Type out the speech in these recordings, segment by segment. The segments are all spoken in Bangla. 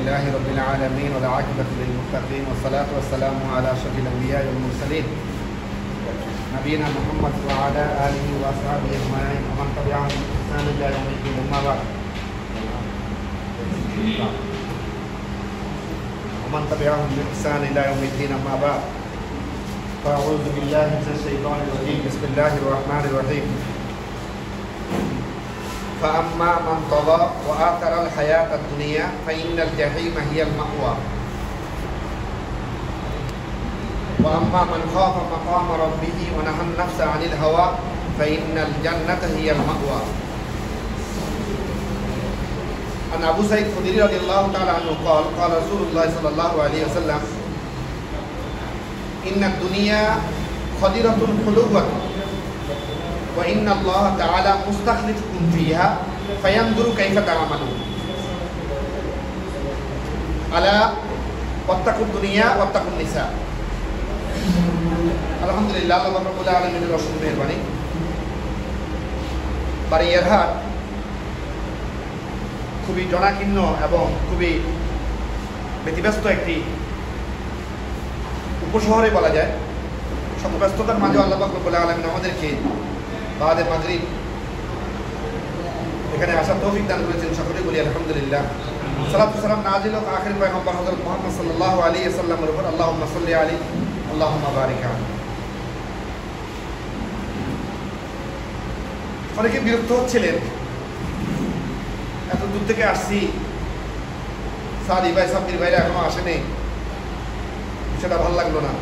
لله رب العالمين والعاقبة للمتقين والصلاة والسلام على أشرف الأنبياء والمرسلين نبينا محمد وعلى آله وأصحابه أجمعين ومن تبعهم بإحسان إلى يوم الدين أما بعد ومن تبعهم بإحسان إلى يوم الدين أما بعد فأعوذ بالله من الشيطان الرجيم بسم الله الرحمن الرحيم فأما من طغى وآثر الحياة الدنيا فإن الجحيم هي المأوى وأما من خاف مقام ربه ونهى النفس عن الهوى فإن الجنة هي المأوى. عن أبو سعيد الخدري رضي الله تعالى عنه قال قال رسول الله صلى الله عليه وسلم إن الدنيا خضرة حلوة وإن الله تعالى مستخلفكم فيها فينظر كيف تعملون ألا واتقوا الدنيا واتقوا النساء. আলহামদুলিল্লাহ আল্লাহ রাব্বুল আলামিনের অশেষ মেহেরবানি। বারইয়ারহাট খুবই জনাকীর্ণ এবং খুবই ব্যতিব্যস্ত একটি উপশহরে বলা যায়। সব ব্যস্ততার মাঝে আল্লাহ রাব্বুল আলামিন আমাদেরকে বাদে মাগরিব এখানে আসার তৌফিক দান করেছেন। সকলে বলি আলহামদুলিল্লাহ। সালাতু সালাম নাজিল হোক আখির পয়গম্বর হযরত মুহাম্মদ সাল্লাল্লাহু আলাইহি ওয়াসাল্লামের উপর। আল্লাহুম্মা সাল্লি আলাইহি আল্লাহুম্মা বারিক আলাইহি। অনেকে বিরক্ত হচ্ছিলেন, এত দূর থেকে আসছি, সাদি ভাই সাব্বির ভাইরা এখনো আসেনি, সেটা ভালো লাগলো না।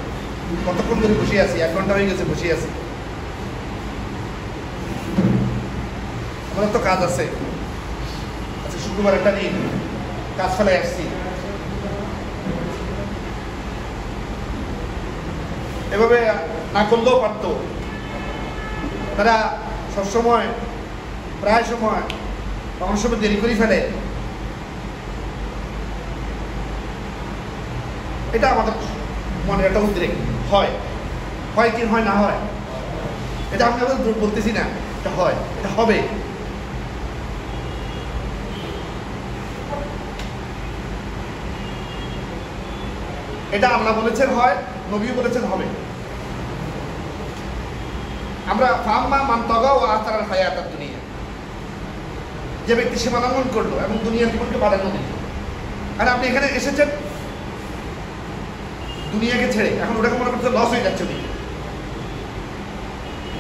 কতক্ষণ ধরে বসে আছি, 1 ঘন্টা হয়ে গেছে বসে আছি। আমাদের তো কাজ আছে, আচ্ছা শুক্রবার একটা দিন কাজ ফেলে আসছি। এভাবে না করলেও পারত। তারা সবসময় প্রায় সময় অনেক সময় দেরি করে ফেলে। এটা আমাদের মনে একটা উদ্রেক হয়, হয় কি হয় না হয়, এটা আমি বলতেছি না, এটা হয়, এটা হবে। এটা আল্লাহ বলেছেন হয়, নবী বলেছেন হবে। আমরা ফাম্মা মান তাগা ওয়া আতারাল হায়াতাদ দুনিয়া, যে ব্যক্তি সীমা লঙ্ঘন করলো এবং দুনিয়ার জীবনকে প্রাধান্য দিল। আর আপনি এখানে এসেছেন দুনিয়াকে ছেড়ে, এখন ওটাকে মনে করতে লস হয়ে যাচ্ছে।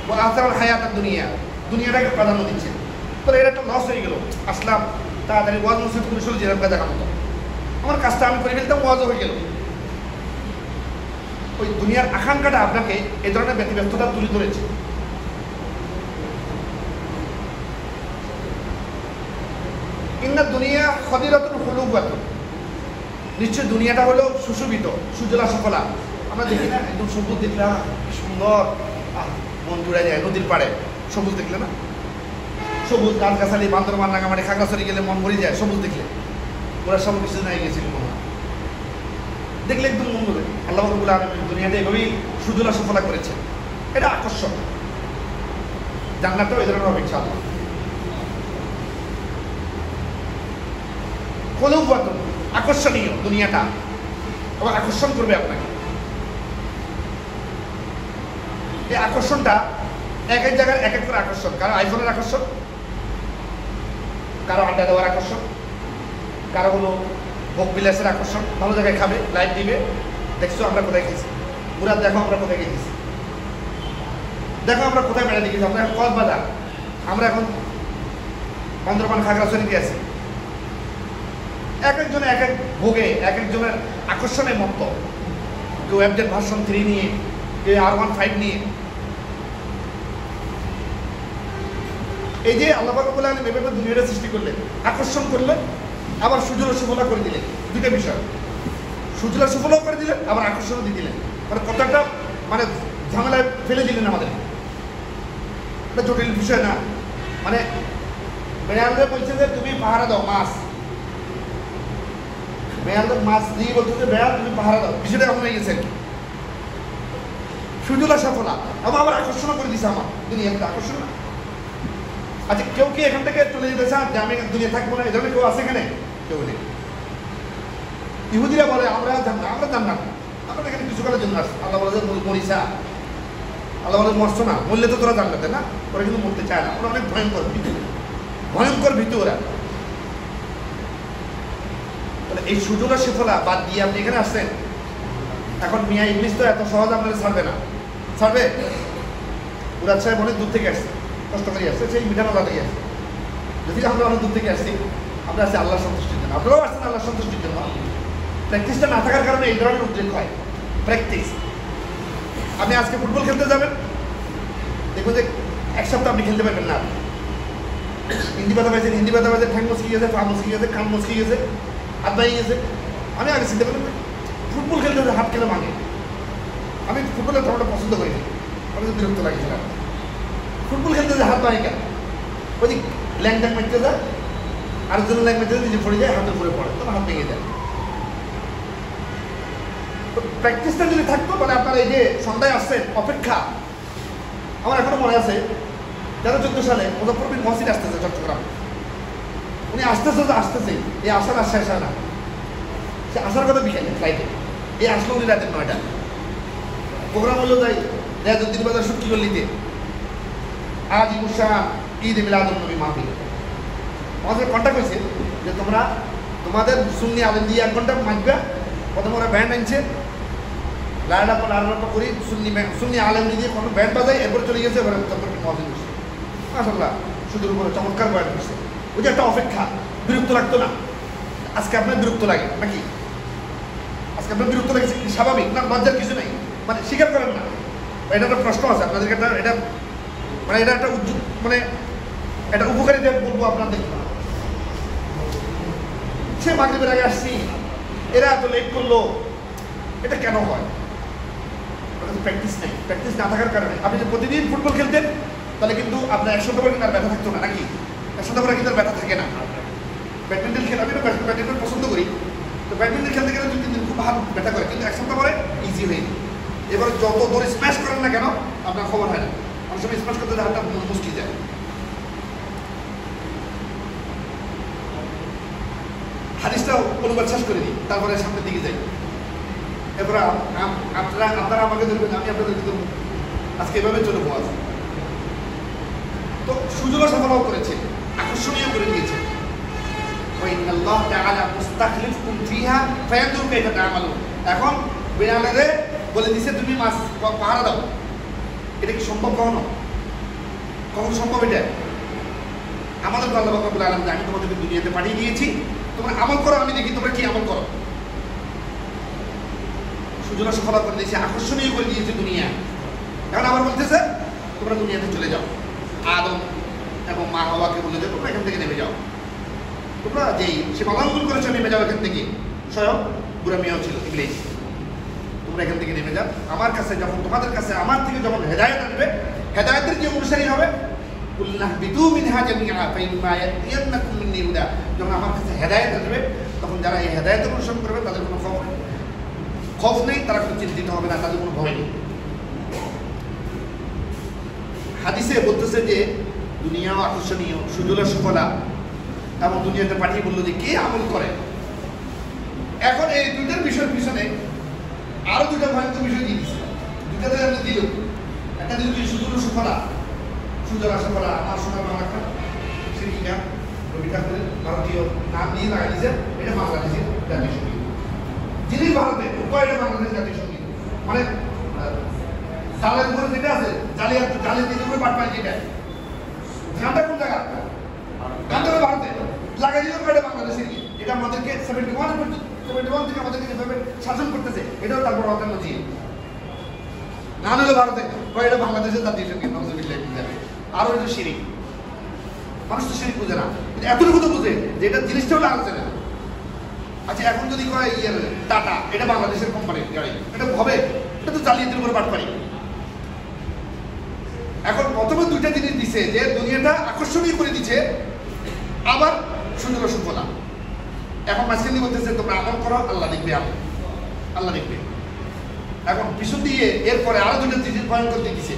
ওয়া আতারাল হায়াতাদ দুনিয়া, দুনিয়াটাকে প্রাধান্য দিচ্ছে। তাহলে এটা একটা লস হয়ে গেল। আসলাম তাড়াতাড়ি ওয়াজ নসিহত করে শুরু যেরকম কাজ দেখানো, আমার কাজটা আমি করে ফেলতাম, ওয়াজও হয়ে গেল। ওই দুনিয়ার আকাঙ্ক্ষাটা আপনাকে এই ধরনের ব্যতিব্যস্ততা তুলে ধরেছে। ইন্না দুনিয়া খদিরাতুন হুলুবাতুন, নিশ্চয় দুনিয়াটা হলো সুশোভিত, সুজলা সফলা। আমরা দেখি না, একদম সবুজ দেখলে সুন্দর, মন জুড়ে যায়। নদীর পাড়ে সবুজ দেখলে না, সবুজ গাছগাছালি, বান্দরবান, রাঙামাটি, খাগড়াছড়ি গেলে মন ভরে যায় সবুজ দেখলে। ওরা সব কিছু নাই গেছিল মনে হয়, দেখলে একদম মন ভরে। আল্লাহ রাব্বুল আলামিন দুনিয়াটা এভাবেই সুজলা সফলা করেছে। এটা আকর্ষণ। জান্নাতটাও এই ধরনের হবে ইনশাআল্লাহ। হুলুবাতুন, আকর্ষণীয় দুনিয়াটা, এবং আকর্ষণ করবে আপনাকে। এই আকর্ষণটা এক এক জায়গায় এক এক করে আকর্ষণ। কারো আইফোনের আকর্ষণ, কারো আড্ডা দেওয়ার আকর্ষণ, কারো হলো ভোগ বিলাসের আকর্ষণ। ভালো জায়গায় খাবে, লাইট দিবে, দেখছো আমরা কোথায় গেছি, পুরা দেখো আমরা কোথায় গেছি, দেখো আমরা কোথায় বেড়াতে গেছি। আমরা এখন কক্সবাজার, আমরা এখন বান্দরবান, খাগড়াছড়িতে আছি। এক একজনে এক এক ভোগে, এক একজনের আকর্ষণে মত্ত। কেউ অ্যাপডেট ভার্সন 3 নিয়ে, কেউ R15 নিয়ে। এই যে আল্লাহ রাব্বুল আলামিন এভাবে দুনিয়াটা সৃষ্টি করলেন, আকর্ষণ করলেন, আবার সুজলা সুফলা করে দিলেন। দুটো বিষয়, সুজলা সুফলাও করে দিলেন, আবার আকর্ষণও দিয়ে দিলেন। মানে কতটা মানে ঝামেলায় ফেলে দিলেন আমাদের। এটা জটিল বিষয় না। মানে বেড়ালদের বলছে যে তুমি পাহারা দাও মাছ, বেড়ালদের মাছ দিয়ে বলছে যে বেড়াল তুমি পাহারা দাও। বিষয়টা এমন হয়ে গেছে, সুজলা সফলা, আবার আকর্ষণ করে দিছে আমার দুনিয়াটা। আকর্ষণ না। আচ্ছা কেউ কি এখান থেকে চলে যেতে চান যে আমি দুনিয়া থাকবো না, এই ধরনের কেউ আছে এখানে? কেউ নেই। ইহুদিরা বলে আমরা জান্নাত, আমরা এখানে কিছু করার জন্য আসছি। আল্লাহ বলে যে মরিসা, আল্লাহ বলে মরছো না, মরলে তো তোরা জান্নাতে না, ওরা কিন্তু মরতে চায় না, ওরা অনেক ভয়ঙ্কর ভীতু ওরা। তাহলে এই সুজলা সুফলা বাদ দিয়ে আপনি এখানে আসছেন। এখন মিয়া ইংলিশ তো এত সহজ আপনারা ছাড়বে না, ছাড়বে? মুরাদ সাহেব অনেক দূর থেকে আসছে, কষ্ট করে আসছে, সেই মিঠানো লাগে আসছে। যদি আমরা অনেক দূর থেকে আসছি, আমরা আসছি আল্লাহ সন্তুষ্টির জন্য, আপনারাও আসছেন আল্লাহ সন্তুষ্টির জন্য। প্র্যাকটিসটা না থাকার কারণে এই ধরনের উদ্রেক হয়। প্র্যাকটিস, আপনি আজকে ফুটবল খেলতে যাবেন, দেখুন যে এক সপ্তাহ আপনি খেলতে পারবেন না। হিন্দি কথা পাইছেন, ঠ্যাং মুসকি গেছে, পা মুসকি গেছে, কান মুসকি গেছে, হাত ভাঙি গেছে। আমি আগে চিন্তা করলাম ফুটবল খেলতে হাত খেলে ভাঙে। আমি ফুটবলের খেলাটা পছন্দ করিনি, আমি তো বিরক্ত লাগেছিলাম। ফুটবল খেলতে যে হাত ভাঙে কেন? ওই যে ল্যাং মারতে যায়, আরেকজন ল্যাং মারতে নিজে পড়ে যায়, হাতের উপরে পড়ে, তখন হাত ভেঙে যায়। প্র্যাকটিসটা যদি থাকতো তাহলে আপনার এই যে সন্ধ্যায় আসছেন অপেক্ষা। আমার এখনো মনে আছে 13-14 সালে মুজফ্ফর বিন মহসিন আসতেছে চট্টগ্রাম। উনি আসতেছে এই আসার আর শেষ হয় না। সে আসার কথা বিকালে ফ্লাইটে, এই আসলো উনি রাতের 9টা। প্রোগ্রাম হলো যাই রেয়াজউদ্দিন বাজার সুটকি গল্লিতে, আজ ইমুশাহ ঈদ মিলাদুন নবী মাহফিল। আমাদের কন্ট্যাক্ট হয়েছে যে তোমরা তোমাদের সুন্নি আলেম দিয়ে 1 ঘন্টা মাইকবে। প্রথমে ওরা ব্যান্ড আনছে, লাড়াপা করি, সুন্নি আলেম দিয়ে কোনো ব্যান্ড বাজাই, এরপরে চলে গেছে এবারে মহাজিন বসে। মাশাআল্লাহ, সুদূর উপরে চমৎকার বয়ান করছে। ওই যে একটা অপেক্ষা, বিরক্ত লাগতো না? আজকে আপনার বিরক্ত লাগে নাকি? আজকে আপনার বিরক্ত লাগছে স্বাভাবিক না? লজ্জার কিছু নেই, মানে স্বীকার করেন না। এটা একটা প্রশ্ন আছে আপনাদেরকে, এটা মানে এটা একটা মানে এটা উপকারিতা বলবো আপনাদের। সে মাগরিবের আগে আসছি, এরা এত লেট করলো, এটা কেন হয়? প্র্যাকটিস নেই। প্র্যাকটিস না থাকার কারণে আপনি যে প্রতিদিন ফুটবল খেলতেন, তাহলে কিন্তু আপনার 100 করে কিন্তু আর ব্যথা থাকতো না, নাকি? 100 করে কিন্তু আর ব্যথা থাকে না। ব্যাডমিন্টন খেলে, আমি তো ব্যাডমিন্টন পছন্দ করি, তো ব্যাডমিন্টন খেলতে গেলে 2-3 দিন খুব ভালো ব্যথা করে, কিন্তু 1 সপ্তাহ পরে ইজি হয়ে যায়। এবার যত দৌড়ে স্ম্যাশ করেন না কেন আপনার খবর হয় না। অনেক সময় স্ম্যাশ করতে হাতটা মুচকি যায়। হাদিসটাও অনুবাদ শেষ করে দিই, তারপরে সামনের দিকে যাই। এরপরে আপনারা আমাকে ধরবেন, আমি আপনাদেরকে ধরবো। আজকে এভাবে চলে পাওয়া যায়। তো সুজলা সফলাও করেছে, আকর্ষণীয় করে দিয়েছে। এখন বিড়ালেরে বলে দিছে তুমি মাছ পাহারা দাও। এটা কি সম্ভব? কখনো সম্ভব? এটা আমাদের আল্লাহ রাব্বুল আলামিন, আমি তোমাদেরকে দুনিয়াতে পাঠিয়ে দিয়েছি, তোমরা আমল করো, আমি দেখি তোমরা কি আমল করো। সুজলা সফলা করে দিয়েছে, আকর্ষণীয় করে দিয়েছে দুনিয়া। এখন আবার বলতেছে তোমরা দুনিয়াতে চলে যাও। আদম এবং মা হাওয়াকে বলে যে তোমরা এখান থেকে নেমে যাও, তোমরা যেই সে পালন করেছো নেমে যাও এখান থেকে। স্বয়ং বুড়া মেয়েও ছিল ইবলিস। তোমরা এখান থেকে নেমে যাও, আমার কাছে যখন তোমাদের কাছে আমার থেকে যখন হেদায়েত আসবে, হেদায়েতের যে অনুসারী হবে, যখন আমার কাছে হেদায়েত আসবে, তখন যারা এই হেদায়েতের অনুসরণ করবে তাদের কোনো খৌফ নেই, তারা কোনো চিন্তিত হবে না, তাদের কোনো ভয় নেই। হাদিসে বলতেছে যে দুনিয়াও আকর্ষণীয়, সুজলা সুফলা, এবং দুনিয়াতে পাঠিয়ে বললো যে কে আমল করে। এখন এই দুইটার বিষয়ের পিছনে আরো দুইটা ভয়ঙ্কর বিষয় দিয়ে দিচ্ছে। দুইটাতে আপনি দিল, একটা দিল কি সুজলা সুফলা, সুজলা সুফলা আমার সোনার বাংলা শিল্পীরা রবি ঠাকুরের ভারতীয় নাম দিয়ে লাগাই দিয়েছে, এটা বাংলাদেশের জাতীয় সঙ্গীত। যিনি ভারতে এটা বাংলাদেশের জাতীয় সঙ্গীত, মানে জালের উপরে যেটা আছে, জালের দিকে উপরে পাট পাই, যেটা গানটা কোন জায়গা? গানটা ভারতে লাগাই দিল, এটা বাংলাদেশের। এটা আমাদেরকে 71 থেকে আমাদেরকে যেভাবে শাসন করতেছে, এটাও তারপর আমাদের নজির। গান হলো ভারতে, এটা বাংলাদেশের জাতীয় সঙ্গীত। আরো এটা শিরিক। মানুষ তো শিরিক বুঝে না, এতটুকু তো বুঝে যে এটা জিনিসটা হলো আলোচনা। আচ্ছা, এখন যদি কয় টাটা, এটা বাংলাদেশের কোম্পানির গাড়ি, এটা হবে? এটা তো জালিয়াতির উপর বাট পারি। এখন প্রথমে দুইটা জিনিস দিছে, যে দুনিয়াটা আকর্ষণীয় করে দিচ্ছে, আবার সুজলা সুফলা। এখন মাঝখানে বলতেছে তোমরা আমল করো, আল্লাহ দেখবে, আল্লাহ দেখবে। এখন পিছন দিয়ে এরপরে আরো দুইটা জিনিস ভয়ঙ্কর দিয়ে দিছে,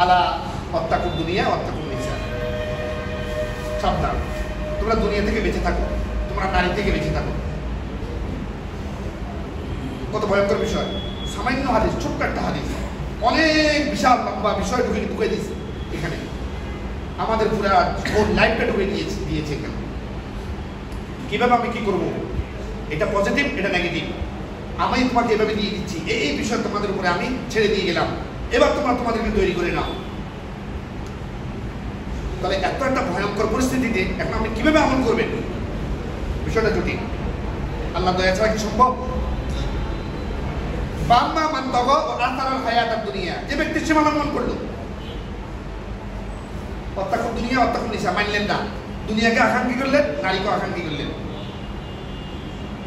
আলা অত্যাকুর দুনিয়া অত্যাকুর নিসা, সাবধান, তোমরা দুনিয়া থেকে বেঁচে থাকো, তোমরা নারী থেকে বেঁচে থাকো। কত ভয়ঙ্কর বিষয়। সামান্য হাদিস, ছোট্ট একটা হাদিস, অনেক বিশাল লম্বা বিষয় ঢুকে দিয়েছে এখানে। আমাদের পুরো ওর লাইফটা ঢুকে দিয়েছে এখানে। কিভাবে আমি কি করব, এটা পজিটিভ, এটা নেগেটিভ, আমি তোমাকে এভাবে দিয়ে দিচ্ছি, এই বিষয় তোমাদের উপরে আমি ছেড়ে দিয়ে গেলাম, এবার তোমরা তোমাদেরকে তৈরি করে নাও। তাহলে এত একটা ভয়ঙ্কর পরিস্থিতিতে এখন আপনি কিভাবে আমল করবেন, বিষয়টা জটিল। আল্লাহ দয়া ছাড়া কি সম্ভব? বাম্মা মানতাগ ও আতারাল হায়াতাদ দুনিয়া, যে ব্যক্তি সীমা লঙ্ঘন করলো, অত্যাকুন দুনিয়া অত্যাকুন নিসা, মানলেন না, দুনিয়াকে আকাঙ্ক্ষী করলেন, নারীকে আকাঙ্ক্ষী করলেন,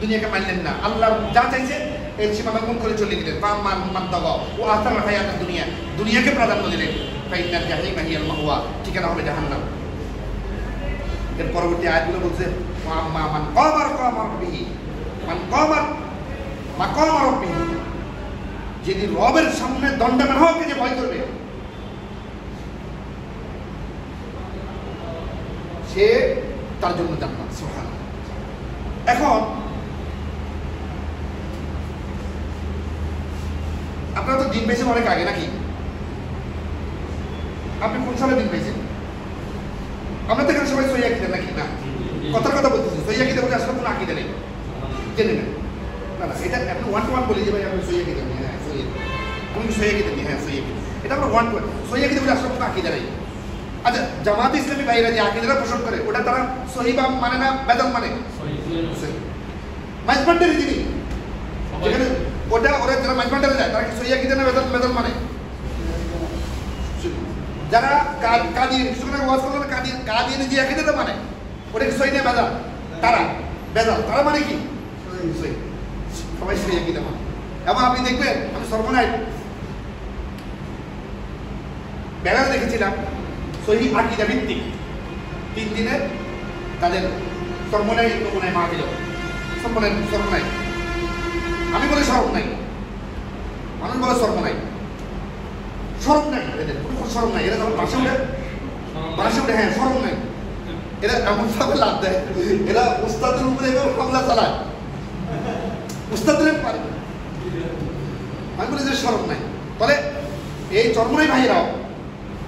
দুনিয়াকে মানলেন না, আল্লাহ যা চাইছে এর সীমা লঙ্ঘন করে চলে গেলেন। বাম্মা মানতাগ ও আতারাল হায়াতাদ দুনিয়া, দুনিয়াকে প্রাধান্য দিলেন, ফাইন্নাল জাহিমা হিয়াল মাওয়া, ঠিকানা হবে জাহান্নাম। এর পরবর্তী আয়াতগুলো বলছে আম্মা মান কামা রাব্বিহি, মান কামা মাকাম রাব্বিহি, যিনি রবের সামনে দণ্ডায়মান হওয়াকে যে ভয় করবে, সে তার জন্য জান্নাত। সুবহানাল্লাহ। এখন আপনারা তো দিন পেয়েছেন অনেক আগে নাকি? আপনি কোন সালে দিন পেয়েছেন? আমরা তো এখানে সবাই সহি আকীদা নাকি? না, কথার কথা বলতেছি, সহি আকীদা বলে আসলে কোনো আকীদা নেই, জেনে নেন। না না, এটা আপনি ওয়ান টু ওয়ান বলে যে ভাই আমি সহি আকীদা নিই, হ্যাঁ সহি, আমি সহি আকীদা নিই, হ্যাঁ সহি আকীদা, এটা আমরা ওয়ান টু ওয়ান। সহি আকীদা বলে আসলে কোনো আকীদা নেই। আচ্ছা, জামাত ইসলামী ভাইরা যে আকীদাটা পোষণ করে, ওটা তারা সহি বা মানে না বেদাত মানে? সহি। মাইজবান্ডারি যিনি, যেখানে ওটা ওরা যারা মাইজবান্ডারে যায়, তারা কি সহি আকীদা না বেদাত মানে? যারা কাদিয়ানী, কিছুক্ষণ আগে ওয়াজ করলো না, কাদিয়ানী যে আকীদাটা মানে, ওটা কি সহি না বেদাত? তারা বেদাত, তারা মানে কি? সহি। সবাই সহি আকীদা মানে। এবং আপনি দেখবেন, আমি সর্বনাই ব্যানার দেখেছিলাম সহি আকীদা ভিত্তিক 3 দিনের তাদের সর্বনাই নমুনায় মাহফিল, সর্বনাই, আমি বলি সর্বনাই, মানুষ বলে সর্বনাই, সরম নাই, এদের কোনো সরম নাই, এরা যখন বাসে উঠে হ্যাঁ সরম নাই, এরা এমন ভাবে লাভ দেয়, এরা উস্তাদের উপরে এভাবে হামলা চালায়, উস্তাদের পারে, আমি বলি যে সরম নাই। তাহলে এই চরমনাই ভাইয়েরাও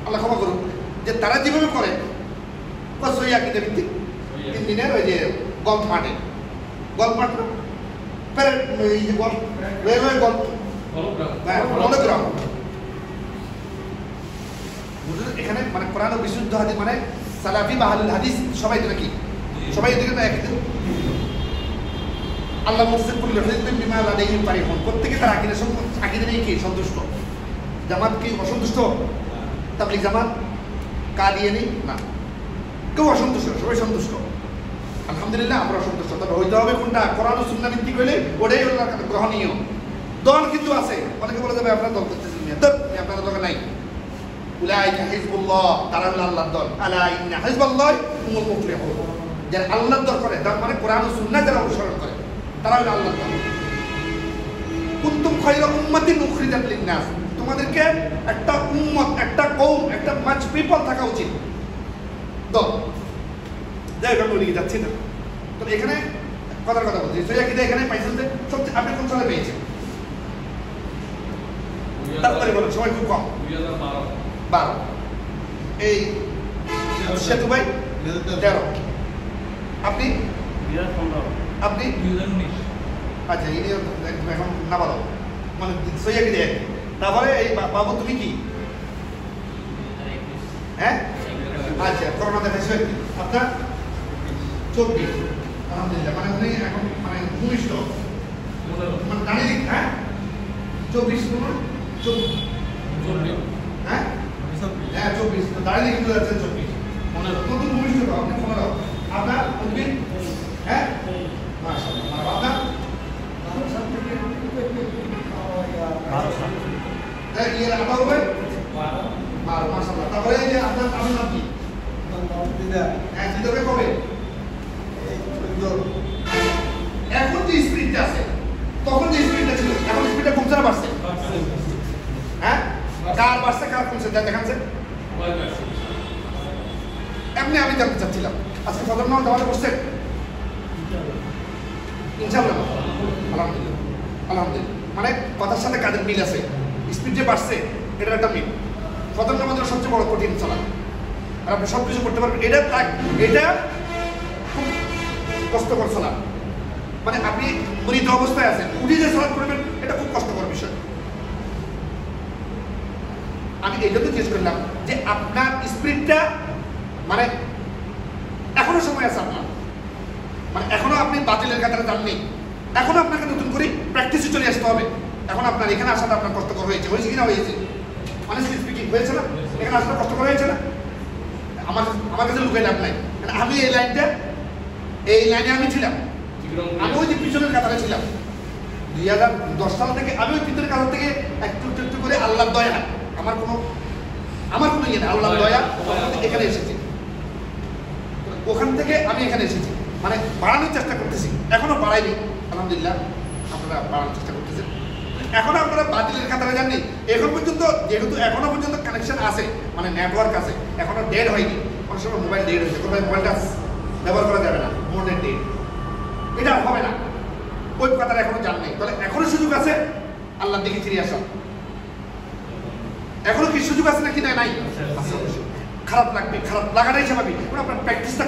আল্লাহ ক্ষমা করুন, যে তারা যেভাবে করে সহি আকীদা ভিত্তিক 3 দিনের ওই যে গল্ফ মাঠ না, প্যারেড, এই যে গল্ফ রেলওয়ে গল্ফ গ্রাউন্ড, এখানে মানে কোরআন ও বিশুদ্ধ হাদিস মানে সালাফি বা আহলুল হাদিস সবাই তো নাকি, সবাই এদিকে না একদিন আল্লাহ মুফসিদ কুল্লু হিজবিন বিমা লাদাইহিম ফারিহুন, প্রত্যেকে তার আকীদা নিয়ে কি সন্তুষ্ট। জামাত কি অসন্তুষ্ট? তাবলীগ জামাত, কাদিয়ানী না, কেউ অসন্তুষ্ট, সবাই সন্তুষ্ট। আলহামদুলিল্লাহ আমরা অসন্তুষ্ট, তবে হইতে হবে কোনটা? কোরআন ও সুন্নাহ ভিত্তিক হইলে ওটাই আল্লাহর কাছে গ্রহণীয়। দল কিন্তু আছে, অনেকে বলে যাবে আপনারা দল করতেছেন না, আপনারা দরকার নাই। উলাইকা হিজবুল্লাহ, তারা হলো আল্লাহর দল। আলা ইন্না হিজবাল্লাহি হুমুল মুফলিহুন, যারা আল্লাহর দল করে, তার মানে কোরআন ও সুন্নাহ যারা অনুসরণ করে, তারা হলো আল্লাহর দল। কুনতুম খায়রা উম্মাতিন উখরিজাত লিন-নাস, তোমাদেরকে একটা উম্মত, একটা কওম, একটা মাছ পিপল থাকা উচিত। দল যাই হোক, আমি যাচ্ছি না। তো এখানে কথার কথা বলছি, সহি আকীদা এখানে পাইছেন যে সবচেয়ে, আপনি কোন সালে পেয়েছেন? তারপরে বলেন, সময় খুব কম, 2012। এই সেতু ভাই 13, আপনি 2019। আচ্ছা, ইনি এখন না বলো মানে সহি আকীদা। তারপরে এই বাবু তুমি কি? হ্যাঁ আচ্ছা, করোনা দেখাইছে আপনার 24। আলহামদুলিল্লাহ, মানে উনি এখন মানে ভূমিষ্ঠ মানে জানি দিক। হ্যাঁ 24 হ্যাঁ হ্যাঁ 24, দাঁড়িয়ে কিন্তু যাচ্ছে 24, নতুন ভূমিষ্ঠ আপনি 15। আপনার উদ্ভিদ হ্যাঁ মাশাআল্লাহ, আপনার ইয়ের আবার হবে 12 মাশাআল্লাহ। তারপরে এই যে আপনার নাম কি? হ্যাঁ দিদবে কবে? এখন যে স্পিডটা আছে, তখন যে স্পিডটা ছিল, এখন স্পিডটা কমছে না বাড়ছে? হ্যাঁ, কার বাড়ছে কার কমছে দেখাচ্ছে? এমনি আমি জানতে চাচ্ছিলাম, আজকে ফজর নামাজ জামাতে বসছেন? ইনশাআল্লাহ আলহামদুলিল্লাহ আলহামদুলিল্লাহ, মানে কথার সাথে কাজের মিল আছে, স্পিড যে বাড়ছে এটার একটা মিল। ফজর নামাজের সবচেয়ে বড় কঠিন সালাত, আর আপনি সব কিছু করতে পারবেন, এটা খুব কষ্টকর সালাত। মানে আপনি মৃত অবস্থায় আছেন, উঠে যে সালাত করবেন এটা খুব কষ্টকর বিষয়। আমি এই জন্য জিজ্ঞেস করলাম যে আপনার স্পিরিটটা, মানে এখনো সময় আছে আপনার, মানে এখনো আপনি বাতিলের কাতারে যাননি, এখনো আপনাকে নতুন করে প্র্যাকটিসে চলে আসতে হবে। এখন আপনার এখানে আসাটা আপনার কষ্টকর হয়েছে কিনা হয়েছে, অনেস্টলি স্পিকিং হয়েছে না? এখানে আসাটা কষ্টকর হয়েছে না? আমার কাছে লুকাই লাভ নাই, আমি এই লাইনে আমি ছিলাম, আমি ওই যে পিছনের কাতারে ছিলাম 2010 সাল থেকে। আমি ওই পিছনের কাতার থেকে একটু একটু করে আল্লাহর দয়া, আমার কোনো ইয়ে না, আল্লাহর দয়া এখানে এসেছি, ওখান থেকে আমি এখানে এসেছি, মানে বাড়ানোর চেষ্টা করতেছি, এখনো বাড়াইনি আলহামদুলিল্লাহ, আপনারা বাড়ানোর চেষ্টা করতেছেন। এখনো আপনারা বাতিলের কাতারে যাননি, এখন পর্যন্ত যেহেতু এখনো পর্যন্ত কানেকশন আছে, মানে নেটওয়ার্ক আছে, এখনো ডেড হয়নি। অনেক সময় মোবাইল ডেড হয়েছে, কোথায় মোবাইলটা ব্যবহার করা যাবে না, মোর ডেড, এটা হবে না, ওই কাতারে এখনো যান নাই, তাহলে এখনো সুযোগ আছে আল্লাহর দিকে ফিরে আসা। এখনো কি সুযোগ আছে নাকি নাই? খারাপ লাগবে, খারাপ লাগাটাই স্বাভাবিক, আপনার প্র্যাকটিসটা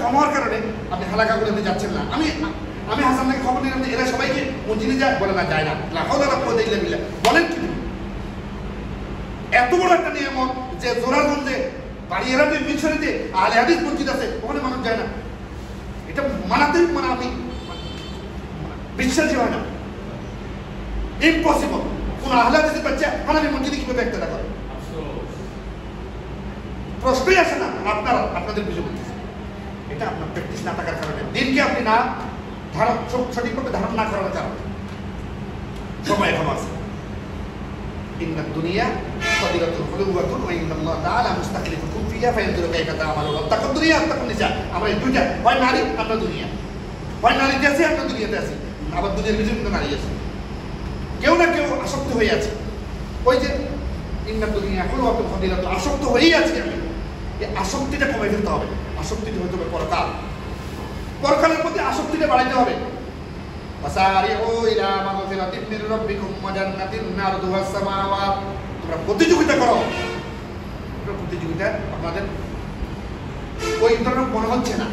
কম হওয়ার কারণে আপনি হালাকাগুলোতে যাচ্ছেন না। আমি হাসানকে খবর নিলাম যে এরা সবাইকে মসজিদে যায়, বলে না যায় না, লাখাও দ্বারা পদে মিলে বলেন কি এত বড় একটা নিয়ামত যে জোরারগঞ্জে বাড়িয়ারাতে মিশরিতে আহলে হাদিস মসজিদ আছে, ওখানে মানুষ যায় না, এটা মানাতে আমি বিশ্বাসই হয় না, ইম্পসিবল। কোন আহলে হাদিসের বাচ্চা হানাফি মসজিদে কিভাবে একটা করে, প্রশ্নই আসে না। আপনাদের কিছু বলতেছে, এটা আপনার প্র্যাকটিস না থাকার কারণে, দিনকে আপনি না সঠিকভাবে ধারণ না করার কারণে সময় এখনো আছে। ইন্না দুনিয়া সাদিরাতুল খুলুওয়াতুন ওয়া ইন্নাল্লাহ তাআলা মুস্তাখলিফুকুম ফিহা ফায়ানজুরু কাইফা তা'মালুন। তাকুন দুনিয়া তাকুন নিসা, আমরা এই দুইটা, হয় নারী আমরা দুনিয়া, হয় নারীতে আছি আমরা দুনিয়াতে আছি, আবার দুনিয়ার ভিতরে কিন্তু নারী আছে, কেউ না কেউ আসক্ত হয়ে আছে। ওই যে ইন্না দুনিয়া খুলুওয়াতুন ফাদিলাতুন, আসক্ত হয়েই আছি আমি, এই আসক্তিটা কমে ফেলতে হবে। আসক্তিটা হতে হবে পরকালের প্রতি আসক্তিটা বাড়াইতে হবে। তোমরা প্রতিযোগিতা করো, প্রতিযোগিতা আপনাদের ওই ধরনের মনে হচ্ছে না,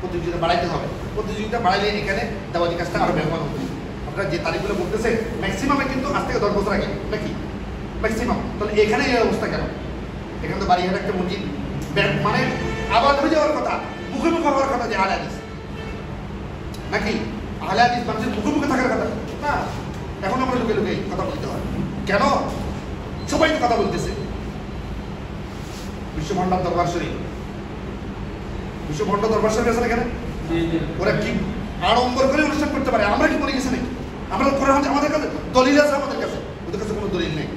প্রতিযোগিতা বাড়াইতে হবে। প্রতিযোগিতা বাড়াইলে এখানে দাওয়াতি কাজটা আরো ব্যবহার হবে। আপনারা যে তারিখগুলো বলতেছে ম্যাক্সিমামে কিন্তু আজ থেকে 10 বছর আগে নাকি ম্যাক্সিমাম, তাহলে এখানে এই অবস্থা কেন? এখানে তো বাড়িঘাট একটা মসজিদ, মানে আবাদ হয়ে যাওয়ার কথা, মুখে হওয়ার কথা যে আহলে হাদিস নাকি, আহলে হাদিস মানুষের মুখে থাকার কথা না। এখন আমরা লোকে কথা বলতে হয় কেন? সবাই তো কথা বলতেছে। বিশ্বভান্ডার দরবার শরীফ আছে না, কেন ওরা কি আড়ম্বর করে অনুষ্ঠান করতে পারে? আমরা কি করে গেছি নাকি? আমরা আমাদের কাছে দলিল আছে, আমাদের কাছে ওদের কাছে কোনো দলিল নেই,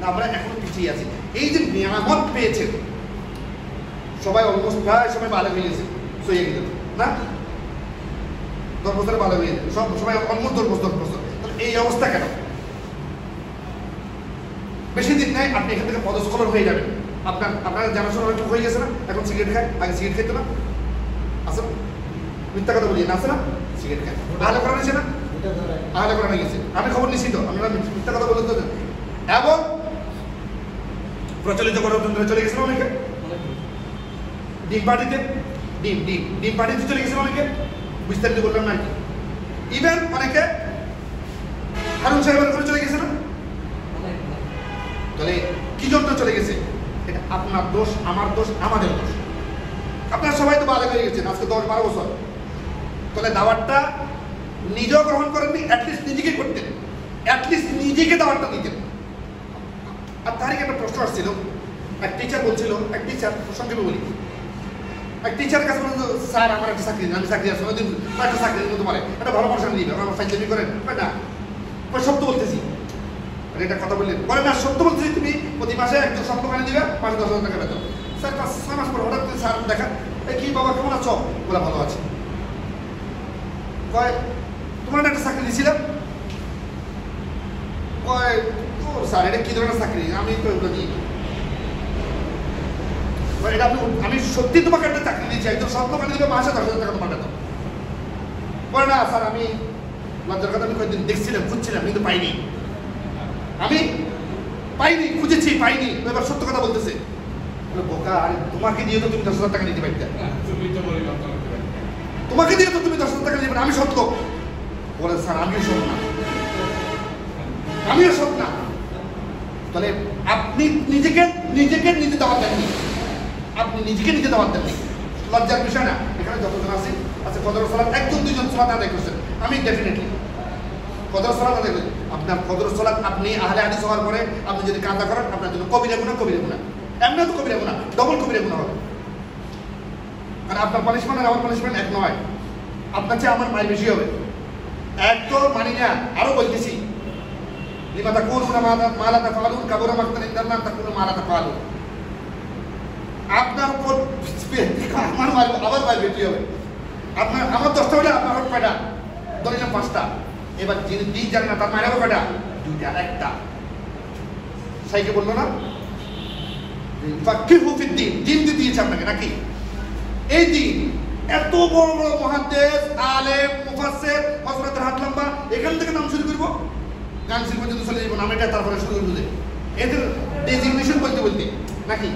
আমরা এখন পিছিয়ে আছি। এই যে নিয়ামত পেয়েছেন সবাই, অলমোস্ট প্রায় সবাই ভালো হয়ে গেছে, সইয়ে গেছে না, 10 বছরে ভালো হয়ে গেছে সবাই, অলমোস্ট 10 বছর। এই অবস্থা কেন? বেশি দিন নাই আপনি এখান থেকে পদস্খলন হয়ে যাবেন। আপনার জানাশোনা একটু হয়ে গেছে না, এখন সিগারেট খায়, আগে সিগারেট খেত না, আছে মিথ্যা কথা বলি না, আছে না, সিগারেট খায়, আহলে কোরআন আছে না, আহলে কোরআন গেছে, আমি খবর নিচ্ছি তো, আপনারা মিথ্যা কথা বলে তো। এবং প্রচলিত গণতন্ত্রে চলে গেছিল অনেকে, ডিম পার্টিতে চলে গেছিল অনেকে, বিস্তারিত বললাম না। ইভেন অনেকে হারুন সাহেবের উপরে চলে গেছে না। তাহলে কি জন্য চলে গেছে? এটা আপনার দোষ, আমার দোষ, আমাদের দোষ। আপনারা সবাই তো ভালো হয়ে গেছেন আজকে 10-12 বছর, তাহলে দাওয়াতটা নিজেও গ্রহণ করেননি, অ্যাটলিস্ট নিজেকে করতেন, অ্যাটলিস্ট নিজেকে দাওয়াতটা দিতেন। আর তারই একটা প্রশ্ন আসছিল, এক টিচার বলছিল, এক টিচার সংক্ষেপে বলি, এক টিচারের কাছে বলতো, স্যার আমার একটা চাকরি, আমি চাকরি আছে ওই দিন একটা চাকরির মতো পারে, একটা ভালো পয়সা দিবে, আমার ফাইজলামি করেন না, সত্য বলতেছি, এটা কথা বললেন, বলে না সত্য বলতেছি, তুমি প্রতি মাসে একজন স্বপ্ন কানে দিবে, মাসে 10,000 টাকা বেতন। স্যার 5-6 মাস পর হঠাৎ স্যার দেখা, কি বাবা কেমন আছো? বলে ভালো আছে। কয় তোমার একটা চাকরি দিয়েছিলাম? কয় ও স্যার এটা কি ধরনের চাকরি? আমি তো এগুলো দিই, এটা আমি সত্যি তোমাকে একটা চাকরি দিয়েছি, একজন স্বপ্ন কানে দিবে, মাসে 10,000 টাকা তোমার বেতন। বলে না স্যার আমি লজ্জার কথা আমি কয়েকদিন দেখছিলাম খুঁজছিলাম কিন্তু পাইনি, আমি পাইনি, খুঁজেছি পাইনি, এবার সত্য কথা বলতেছে। বোকা, আরে তোমাকে দিয়ে তো তুমি 10,000 টাকা নিতে পারতে, তোমাকে দিয়ে তো তুমি 10,000 টাকা নিতে পারতে, আমি সত্য। বলে স্যার আমিও সৎ না, আমিও সৎ না। তাহলে আপনি নিজেকে নিজে দাওয়াত দেননি, আপনি নিজেকে নিজে দাওয়াত দেননি, লজ্জার বিষয় না। এখানে যতজন আছেন আচ্ছা ফজর সালাত একজন দুইজন সালাত আদায় করছেন, আমি ডেফিনেটলি ফজর সালাত আদায় করি। আপনার ফজর সালাত আপনি আহলে হাদিস হওয়ার পরে আপনি যদি কাজা করেন আপনার জন্য কবিরা গুনাহ, এমনি তো কবিরা গুনাহ, ডবল কবিরা গুনাহ হবে। আর আপনার পানিশমেন্ট আর আমার পানিশমেন্ট এক নয়, আপনার চেয়ে আমার মায়ের বেশি হবে। এক তো মানি না, আরো বলতেছি লিমা তাকুলুনা মা লা তাফআলুন কাবুরা মাকতান ইনদাল্লাহ তাকুলু মা লা তাফআলুন। আপনার উপর আমার আবার মায়ের বেশি হবে। আপনার আমার 10টা হলে আপনার হবে কয়টা? ধরিলাম 5টা। এবার যিনি দিন জানে না তার মায়ের হবে কয়টা? 2টা, 1টা। সাইকে বললো না ফাক্কিহু ফিদ্দীন, দিন দিয়েছে আপনাকে নাকি? এই দিন এত বড় বড় মুহাদ্দিস, আলেম, মুফাসসির, হযরতের হাত লম্বা, এখান থেকে নাম শুরু করব, গান শিল্প পর্যন্ত চলে যাবো, নাম এটা তারপরে শুরু করবো যে এদের ডেজিগনেশন বলতে নাকি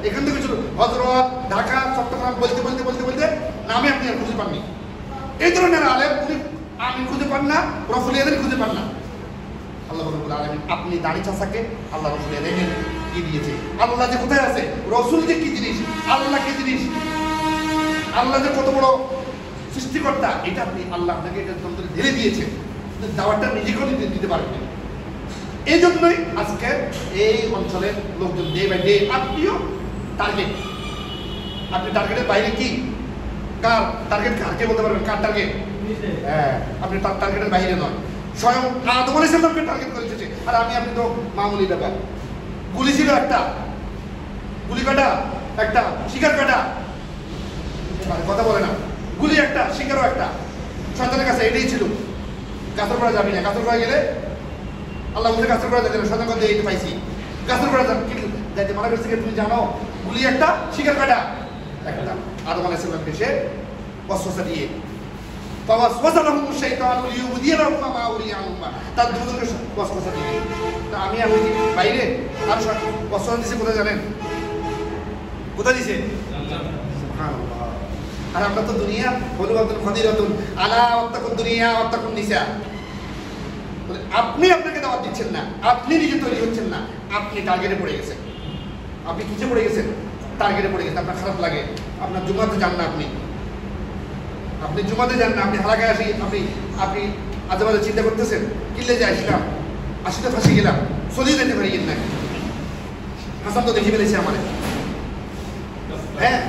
এখান থেকে শুরু, হযরত, ঢাকা, চট্টগ্রাম বলতে নামে আপনি আর খুঁজে পাননি। এই ধরনের আলেম উনি আমি খুঁজে পান না, রসুল এদের খুঁজে পান না। আল্লাহ রাব্বুল আলামিন আপনি দাড়ি চাচাকে আল্লাহ রসুল এদের কি দিয়েছে, আল্লাহ যে কোথায় আছে, রসুল যে কি জিনিস, আল্লাহ কি জিনিস, আল্লাহ যে কত বড় সৃষ্টিকর্তা, এটা আপনি আল্লাহ আপনাকে এটা তন্ত্রে ঢেলে দিয়েছে, দাওয়াতটা নিজেকেও দিতে পারবেন। এই জন্যই আজকে এই অঞ্চলের লোকজন ডে বাই ডে আপনিও টার্গেট, আপনি টার্গেটের বাইরে কি কার টার্গেট, কাকে বলতে পারবেন কার টার্গেট? হ্যাঁ, আপনি তার টার্গেটের বাইরে নয়, স্বয়ং আদম আলাইহিস সালামকে টার্গেট করে এসেছে। আর আপনি তো মামুলি ব্যাপার, গুলি ছিল একটা, গুলি কাটা একটা, শিকার কাটা, কথা বলে না, গুলি একটা, শিকারও একটা, শয়তানের কাছে এটাই ছিল। গাছর করা যাবি না, গাছর করা গেলে আল্লাহ বলতে গাছর করা যাবে না, শয়তান কথা এইটা পাইছি, গাছর করা যাবে কিন্তু যাইতে মারা গেছে তুমি জানো, গুলি একটা, শিকার কাটা একটা। আদম আলাইহিস সালামকে সে ওয়াসওয়াসা দিয়ে ফাওয়াসওয়াসা লাহুম শাইতানু লিইউবদিয়া লাহুম মা উরিয়া আনহুমা, তার দুজনকে ওয়াসওয়াসা দিয়ে। তা আমি আর ওই বাইরে আর ওয়াসওয়াসা দিছে কোথায় জানেন? কোথায় দিছে? সুবহানাল্লাহ। আর আমরা তো দুনিয়া হলুয়াতুল ফাদিলাতুন আলা ওয়াত্তাকুন দুনিয়া ওয়াত্তাকুন নিসা, আপনি আপনাকে দাওয়াত দিচ্ছেন না, আপনি নিজে তৈরি হচ্ছেন না, আপনি টার্গেটে পড়ে গেছেন। আপনি কিসে পড়ে গেছেন? টার্গেটে পড়ে গেছেন। আপনার খারাপ লাগে, আপনার জুমাতে যান না, আপনি জুমাতে যান না, আপনি হালাকায় আসি, আপনি আজেবাজে চিন্তা করতেছেন, কিনলে যে আসলাম, আসিতে ফাঁসি গেলাম, চলিয়ে যেতে পারি না। হাসান তো দেখে ফেলেছে আমার, হ্যাঁ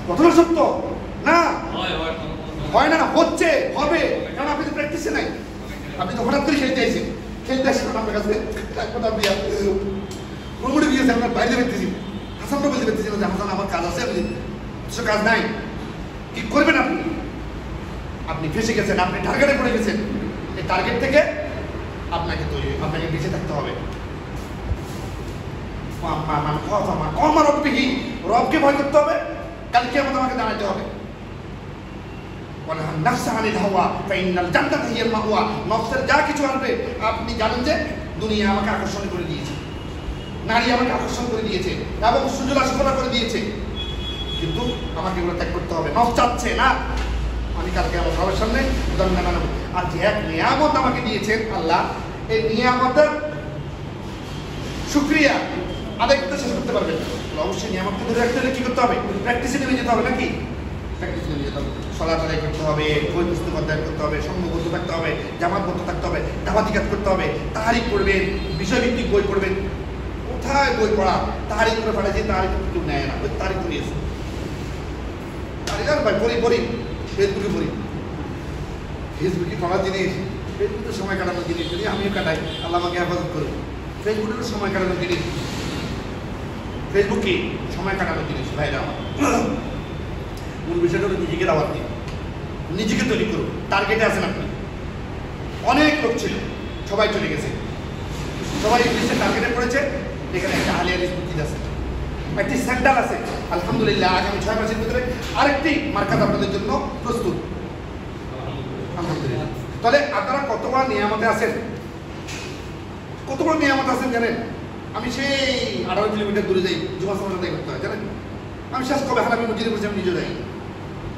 কথাটা সত্য না, হয় না, হচ্ছে, হবে, কারণ আপনি তো প্র্যাকটিসে নাই, আপনি তো হঠাৎ করে খেলতে আসেন, খেলতে আসেন আপনার কাছে প্রমোটে দিয়েছে, আপনার বাইরে পেতেছি, হাসান তো বলতে পেতেছি না যে হাসান আমার কাজ আছে, আপনি কাজ নাই, কি করবেন আপনি? আপনি ফেসে গেছেন, আপনি টার্গেটে পড়ে গেছেন। এই টার্গেট থেকে আপনাকে তৈরি, আপনাকে বেঁচে থাকতে হবে। রবকে ভয় করতে হবে, কালকে আমাদের আমাকে দাঁড়াতে হবে। নফসের যা কিছু আসবে আপনি জানেন যে দুনিয়া আমাকে আকর্ষণ করে দিয়েছে, নারী আমাকে আকর্ষণ করে দিয়েছে এবং সুজলা সুফলা করে দিয়েছে, কিন্তু আমাকে এগুলো ত্যাগ করতে হবে। নফস চাচ্ছে না আমি কালকে আমার সবার সামনে উদাহরণ বানাবো। আর যে এক নিয়ামত আমাকে দিয়েছেন আল্লাহ, এই নিয়ামতের শুকরিয়া আদায় করতে শেষ করতে পারবেন। অবশ্যই নিয়ামতকে ধরে রাখতে হলে কি করতে হবে? প্র্যাকটিসে নেমে যেতে হবে নাকি? প্র্যাকটিসে নেমে যেতে হবে, সালাত আদায় করতে হবে, বই পুস্তক অধ্যয়ন করতে হবে, সঙ্গবদ্ধ থাকতে হবে, জামাতবদ্ধ থাকতে হবে, দাওয়াতি কাজ করতে হবে, তাহারিক পড়বেন, বিষয়ভিত্তিক বই পড়বেন। কোথায় বই পড়া? তাহারিক করে পাঠাচ্ছি, তাহারিক কেউ নেয় না, ওই তারিখ পড়িয়েছে, তারিখ আর ভাই পড়ি ফেসবুকে পড়ি, ফেসবুকে পড়ার জিনিস, ফেসবুকে সময় কাটানোর জিনিস, যদি আমিও কাটাই আল্লাহ আমাকে হেফাজত করুন। ফেসবুকে সময় কাটানোর জিনিস, ফেসবুকে সময় কাটানোর জিনিস ভাইরা আমার। মূল বিষয়টা হলো নিজেকে দাওয়াত দিন, নিজেকে তৈরি করুন। টার্গেটে আছেন আপনি, অনেক লোক ছিল, সবাই চলে গেছে, সবাই ইংলিশের টার্গেটে পড়েছে। এখানে একটা আহলে হাদিস মসজিদ আছে, একটি সেন্টার আছে, আলহামদুলিল্লাহ। আগামী 6 মাসের ভিতরে আরেকটি মার্কাজ আপনাদের জন্য প্রস্তুত। তাহলে আপনারা কত বড় নিয়ামতে আছেন, কত বড় নিয়ামত আছেন জানেন? আমি সেই 18 কিলোমিটার দূরে যাই, জুমা সালাত আদায় করতে হয় জানেন। আমি শেষ কবে হারামি মসজিদে বসে আমি নিজে যাই।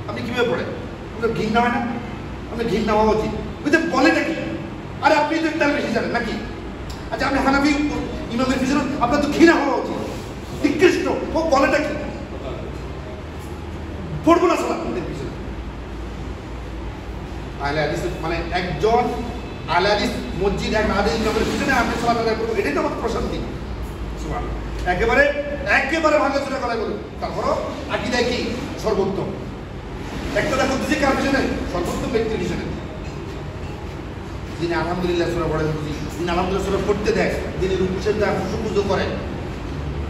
আপনি কিভাবে পড়েন? আপনার ঘৃণা হয় না? আপনার ঘৃণা হওয়া উচিত। বুঝতে বলেটা কি? আরে আপনি তো একটার বেশি জানেন নাকি? আচ্ছা আপনি হানাফি ইমামের পিছনে আপনার তো ঘৃণা হওয়া উচিত, নিকৃষ্ট। ও বলেটা কি? পড়বো না সালাত পিছনে। আহলে হাদিস মানে একজন আহলে হাদিস মসজিদ এক হাদিস ইমামের পিছনে আপনি সালাত আদায় করবেন, এটাই তো আমার প্রশান্তি। সুবহানাল্লাহ। একেবারে একেবারে ভাঙা চুরা করাই বলুন। তারপরও আকীদা কি? সর্বোত্তম। একটা করতেছি কার পিছনে? সর্বোত্তম ব্যক্তির পিছনে। যিনি আলহামদুলিল্লাহ সূরা পড়েন, যিনি আলহামদুলিল্লাহ সূরা পড়তে দেয়, যিনি রুকুশের দা খুশু করেন,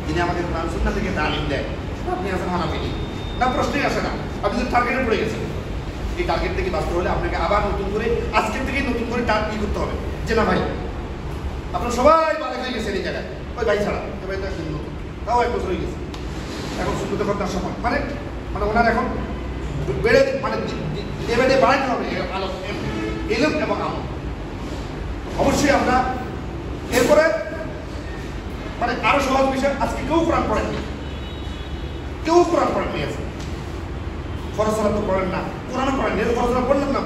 যিনি আমাকে কোরআন সুন্নাহ থেকে তালিম দেয়, আপনি আছেন হানাফি না? প্রশ্নই আসে না। আপনি তো টার্গেটে পড়ে গেছেন। এই টার্গেট থেকে বাঁচতে হলে আপনাকে আবার নতুন করে আজকের থেকেই নতুন করে টার্গেট করতে হবে যে না ভাই আপনারা সবাই বাড়ি হয়ে গেছেন এই জায়গায়, ওই ভাই ছাড়া ওই ভাই তো একদিন নতুন, তাও 1 বছর হয়ে গেছে, এখন সুন্দর ঘটনার সময় মানে মানে ওনার এখন বেড়ে মানে লেভেলে বাড়াইতে হবে এলম এবং আমল। অবশ্যই আমরা এরপরে মানে আরো সহজ বিষয়, আজকে কেউ কোরআন পড়েননি, কেউ কোরআন পড়েননি আছে, ফরজ সালাত তো পড়েন না, কোরআনও পড়েননি, ফরজ সালাত পড়লেন না,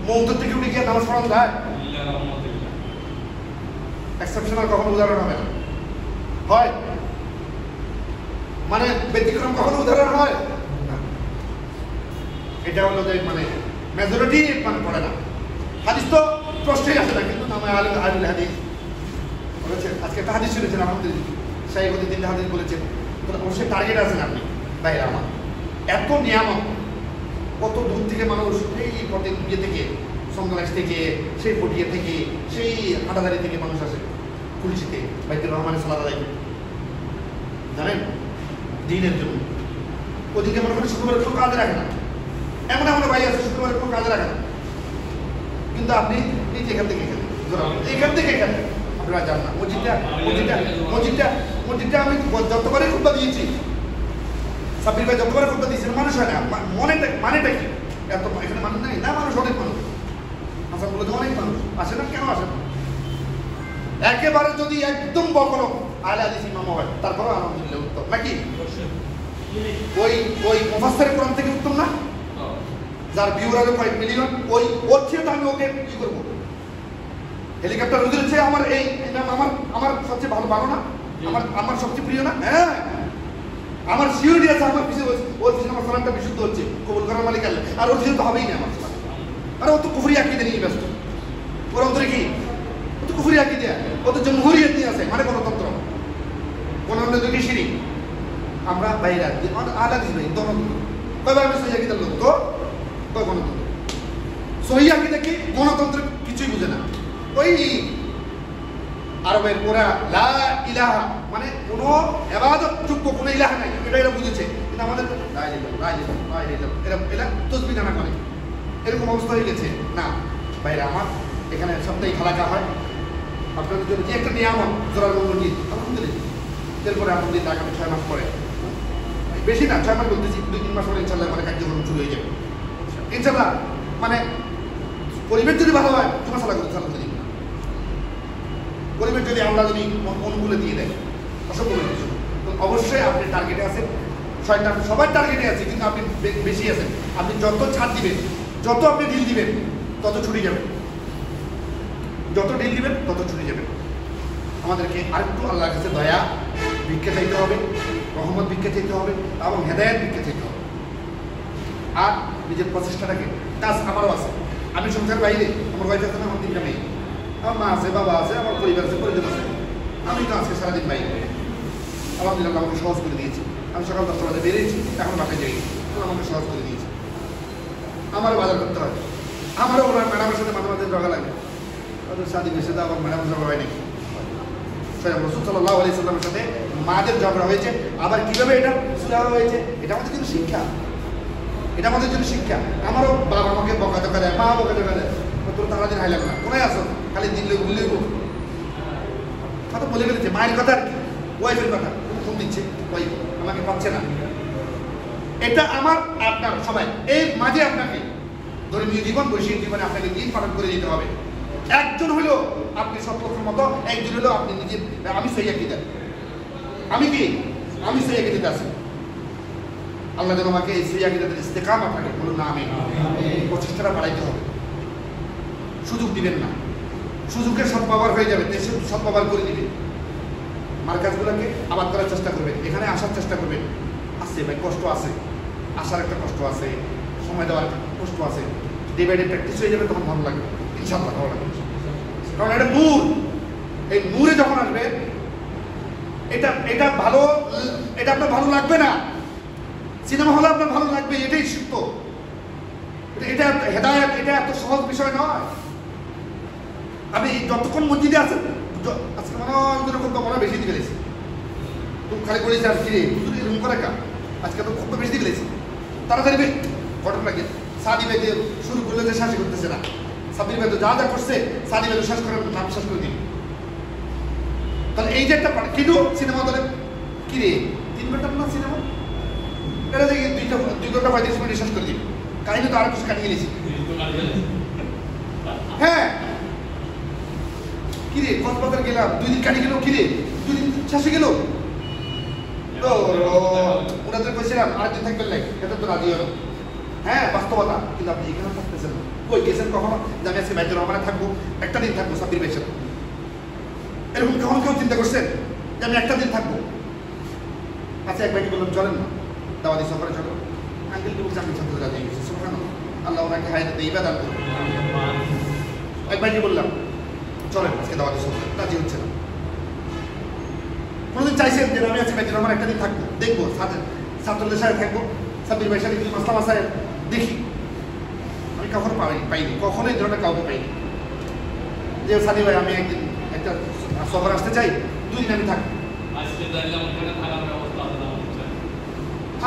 মৌতের থেকে উঠে গিয়ে নামাজ পড়ানো যায়? এক্সেপশনাল কখনো উদাহরণ হবে না, হয় মানে ব্যতিক্রম কখনো উদাহরণ হয় না। এটা হলো যে মানে মেজরিটি মানে পড়ে না। হাদিস তো প্রশ্নই আসে না, কিন্তু নামে আলুল হাদিস বলেছেন। আজকে একটা হাদিস শুনেছেন আলহামদুলিল্লাহ, সাহিবুদ্দিন 3টা হাদিস বলেছেন। অবশ্যই টার্গেট আছেন আপনি বাইরে আমার এত নিয়ামত, কত দূর থেকে মানুষ এই ইয়ে থেকে সন্ধ্যালাস থেকে, সেই পটিয়া থেকে, সেই হাটাদারি থেকে মানুষ আসে কুলসিতে বাইতুর রহমানের সালাত আদায় জানেন দিনের জন্য। ওদিকে মনে করেন শুক্রবার কোনো কাজে রাখে না, এমন এমন ভাই আছে শুক্রবার কোনো কাজে রাখে না, কিন্তু আপনি নিজে এখান থেকে এখানে আপনারা যান না। মসজিদটা আমি যতবারই খুতবা দিয়েছি, সাব্বির ভাই যতবারই খুতবা দিয়েছেন, মানুষ হয় না। মানেটা কি? এত এখানে মানুষ নাই না? মানুষ অনেক মানুষ, আশা বলে তো অনেক মানুষ আসে না। কেন আসে না? একেবারে যদি একদম বকরম আহলে হাদিস ইমাম হয়, তারপরেও আলহামদুলিল্লাহ উত্তম নাকি? ওই মুফাসসির কোরআন থেকে উত্তম না? যার ভিউর আরো কয়েক মিলিয়ন, ওর চেয়ে তো আমি ওকে কি করবো? হেলিকপ্টার উড়ে চেয়ে আমার এই ইমাম আমার সবচেয়ে ভালো না? আমার সবচেয়ে প্রিয় না? হ্যাঁ, আমার সিওরিটি আছে, আমার পিছিয়ে ওর পিছনে আমার সালামটা বিশুদ্ধ হচ্ছে, কবুল করার মালিক আল্লাহ। আর ওর পিছনে তো হবেই না আমার সালাম। আরে ও তো কুফরি আকীদা নিয়ে ব্যস্ত, ওর অন্তরে কি? ও তো কুফরি আকীদা, ও তো জমহুরিয়ত নিয়ে আছে, মানে গণতন্ত্র, গণতন্ত্র শিরিক। আমরা বাইরে আলাদা দিই ভাই গণতন্ত্র, কবে আমি সহি আকীদার লোক তো কয় গণতন্ত্র? সহি আকীদা কি? গণতন্ত্র কিছুই বুঝে না। ওই আরবের ওরা লা ইলাহা মানে কোনো ইবাদত যোগ্য কোনো ইলাহা নাই, এটা বুঝেছে। কিন্তু আমাদের লা ইলাহা এরা তাসবিহ গানা করে, এরকম অবস্থা হয়ে গেছে। না ভাইরা আমার, এখানে সপ্তাহে খালাকা হয় আপনাদের জন্য, যে একটা নিয়ামত জোরাল মঙ্গল, আলহামদুলিল্লাহ। এরপরে আপনাদের আগামী 6 মাস পরে, বেশি না 6 মাস বলতেছি, 2-3 মাস পরে ইনশাল্লাহ মানে কার্যক্রম শুরু হয়ে যাবে ইনশাল্লাহ। মানে পরিবেশ যদি ভালো হয় তোমার সালা করতে সালা দিন, পরিবেশ যদি আমরা যদি অনুকূলে দিয়ে দেয় অসম্ভব কিছু, তো অবশ্যই আপনি টার্গেটে আছেন। সবাই টার্গেটে আছে, কিন্তু আপনি বেশি আছেন। আপনি যত ছাড় দিবেন, যত আপনি ঢিল দিবেন, তত ছুটে যাবেন, যত ঢিল দিবেন তত ছুটে যাবেন। আমাদেরকে আরেকটু আল্লাহর কাছে দয়া ভিক্ষা চাইতে হবে, রহমত ভিক্ষা চাইতে হবে, এবং হেদায়েত ভিক্ষা চাইতে হবে। আর নিজের প্রচেষ্টাটাকে, কাজ আমারও আছে, আমি সংসার বাইরে, আমার ওয়াইফ আছে না, আমার 3টা মেয়ে, আমার মা আছে, বাবা আছে, আমার পরিবার আছে, পরিজন আছে, আমি তো আজকে সারাদিন বাইরে। আলহামদুলিল্লাহ আমাকে সহজ করে দিয়েছি। আমি সকাল 10টা বাজে বেরিয়েছি, এখন বাসায় যাই, আমাকে সহজ করে দিয়েছি। আমারও বাজার করতে হয়, আমারও ওনার ম্যাডামের সাথে মাঝে মাঝে ঝগড়া লাগে, ওদের শাদি বেশি দাও, আমার ম্যাডাম ঝগড়া হয় নাকি? স্বয়ং রাসূল সাল্লাল্লাহু আলাইহি সাল্লামের সাথে মাদের ঝগড়া হয়েছে, আবার কিভাবে এটা সুলহ হয়েছে, এটা আমাদের জন্য শিক্ষা, এটা আমাদের জন্য শিক্ষা। আমারও বাবা আমাকে বকা ধকা দেয়, মা বকা ধকা দেয়, তোর তারাদিন হাইলাম না, কোনায় আসো, খালি দিল্লি বললেই কথা বলে ফেলেছে। মায়ের কথা আর কি, ওয়াইফের কথা ফোন দিচ্ছে, ওয়াইফ আমাকে পাচ্ছে না। এটা আমার আপনার সবাই, এই মাঝে আপনাকে ধর্মীয় জীবন, বৈশ্বিক জীবনে আপনাকে দিন পালন করে দিতে হবে। একজন হলো আপনি সত্যের মতো, একজন হলো আপনি নিজে আমি সহি আকীদা, আমি কি আমি সহি আকীদাতে আছি। আল্লাহ যেন আমাকে এই সহি আকীদাতে ইস্তেকামত থাকে, বলুন না আমিন। প্রচেষ্টাটা বাড়াইতে হবে, সুযোগ দিবেন না, সুযোগের সদ্ব্যবহার হয়ে যাবে, দেশের সদ্ব্যবহার করে দিবেন। মার্কাজগুলোকে আবাদ করার চেষ্টা করবেন, এখানে আসার চেষ্টা করবেন। আসছে ভাই, কষ্ট আছে, আসার একটা কষ্ট আছে, সময় দেওয়ার একটা কষ্ট আছে। ডে বাই ডে প্র্যাকটিস হয়ে যাবে, তখন ভালো লাগবে, ইনশাআল্লাহ ভালো লাগবে। কারণ এটা নূর, এই নূরে যখন আসবে এটা ভালো, এটা আপনার ভালো লাগবে না। সিনেমা হলে আপনার ভালো লাগবে, এটাই সত্য। এটা হেদায়েত, এটা এত সহজ বিষয় নয়। আপনি যতক্ষণ মসজিদে আছেন, আজকে মনে হয় বেশি দিয়ে ফেলেছি, তুমি খালি করেছি আর কিরে রুম করে কা আজকে তো খুব বেশি দিয়ে ফেলেছি। তাড়াতাড়ি ঘটনা লাগে সাদি ভাই শুরু করলে যে শেষ করতেছে না, সাবির ভাই তো যা যা করছে সাদি ভাই শেষ করে নাম শেষ করে দিন। তাহলে এই যে একটা কিন্তু সিনেমা দলে কিরে 3 ঘন্টা না সিনেমা, এটা দেখি 2 ঘন্টা 35 মিনিট শেষ করে দিন। কাহিনী তো আরো কিছু কাটিয়ে গেছি। হ্যাঁ কিরে কক্সবাজার গেলাম, 2 দিন কাটিয়ে গেল, কিরে 2 দিন শেষে গেল। তো ওনাদের কইছিলাম আরেকদিন থাকবেন লাগে, এটা তো রাজি হলো। হ্যাঁ বাস্তবতা, কিন্তু আপনি এখানে থাকতেছেন না। কই গেছেন কখনো যে আমি আজকে বাইতুর রহমানে থাকবো, একটা দিন থাকবো সাব্বির ভাইয়ের সাথে? এরকম কখন কেউ চিন্তা করছেন যে আমি একটা দিন থাকবো? আচ্ছা, এক ভাইকে বললাম চলেন না দাওয়াতি সফরে চলো। আঙ্কেল তুমি চাকরি ছাত্র রাজি হয়ে গেছে, সুবহানাল্লাহ, আল্লাহ ওনাকে হায়াতে ইবাদত করুন। এক ভাইকে বললাম চলেন আজকে দাওয়াতি সফরে, রাজি হচ্ছে না। কোনোদিন চাইছেন যে আমি আজকে বাইতুর রহমান একটা দিন থাকবো, দেখবো ছাত্রদের সাথে থাকবো, সাব্বির ভাইয়ের সাথে কিছু মাসলা মাসায় দেখি? আমি কখনো পাইনি, কখনো এই ধরনের কাউকে পাইনি যে সাদি ভাই আমি একদিন একটা সফর আসতে চাই, 2 দিন আমি থাকবো।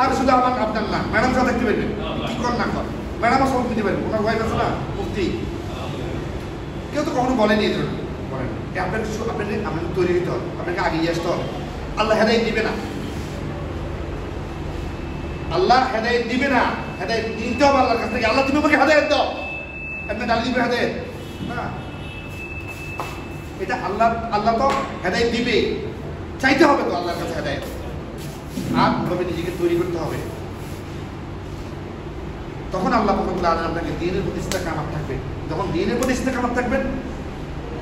আর শুধু আমার আপনার না, ম্যাডাম সাথে থাকতে পারবেন, কি কর না কর ম্যাডামও সব দিতে পারবেন, ওনার ওয়াইফ আছে না মুফতি, কেউ তো কখনো বলেনি এই ধরনের। বলেন আপনাকে আপনাকে তৈরি হতে হবে, আপনাকে আগিয়ে আসতে হবে। আল্লাহ হেদায়েত দিবে না, আল্লাহ হেদায়েত দিবে না, হেদায়েত নিতে হবে আল্লাহর কাছ থেকে। আল্লাহ তুমি আমাকে হেদায়েত দাও, আপনি ডালি দিবে হেদায়েত না, এটা আল্লাহ তো হেদায়েত দিবে, চাইতে হবে তো আল্লাহর কাছে হেদায়েত। আর ভাবে নিজেকে তৈরি করতে হবে, তখন আল্লাহ আপনাকে দ্বীনের প্রতি ইস্তেকামত থাকবে। যখন দ্বীনের প্রতি ইস্তেকামত থাকবেন,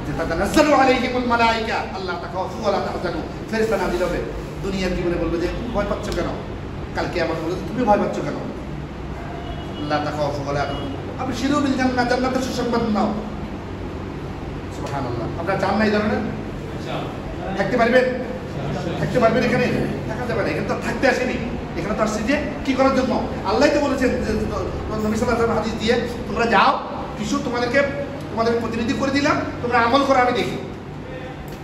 যে তাতানাজ্জালু আলাইহিমুল মালায়েকা আল্লাহ তাখাফু ওয়া লা তাহজানু, ফেরেশতা নাযিল হবে। দুনিয়ার জীবনে বলবে যে ভয় পাচ্ছ কেন, কালকে আমার বলবে তুমি ভয় পাচ্ছ কেন? লা তাখাফু ওয়া লা তাহজানু, আপনি শিরু বিল জান্নাত, জান্নাতের সুসংবাদ নাও। সুবহানাল্লাহ, আপনারা চান না এই ধরনের থাকতে পারবেন? থাকতে পারবেন? এখানে থাকা যাবে না, এখানে তো থাকতে আসেনি, এখানে তো আসছে যে কি করার জন্য? আল্লাহ তো বলেছেন নবী সাল্লাল্লাহু আলাইহি ওয়াসাল্লাম হাদিস দিয়ে, তোমরা যাও কিছু তোমাদের প্রতিনিধি করে দিলাম, তোমরা আমল করো আমি দেখি,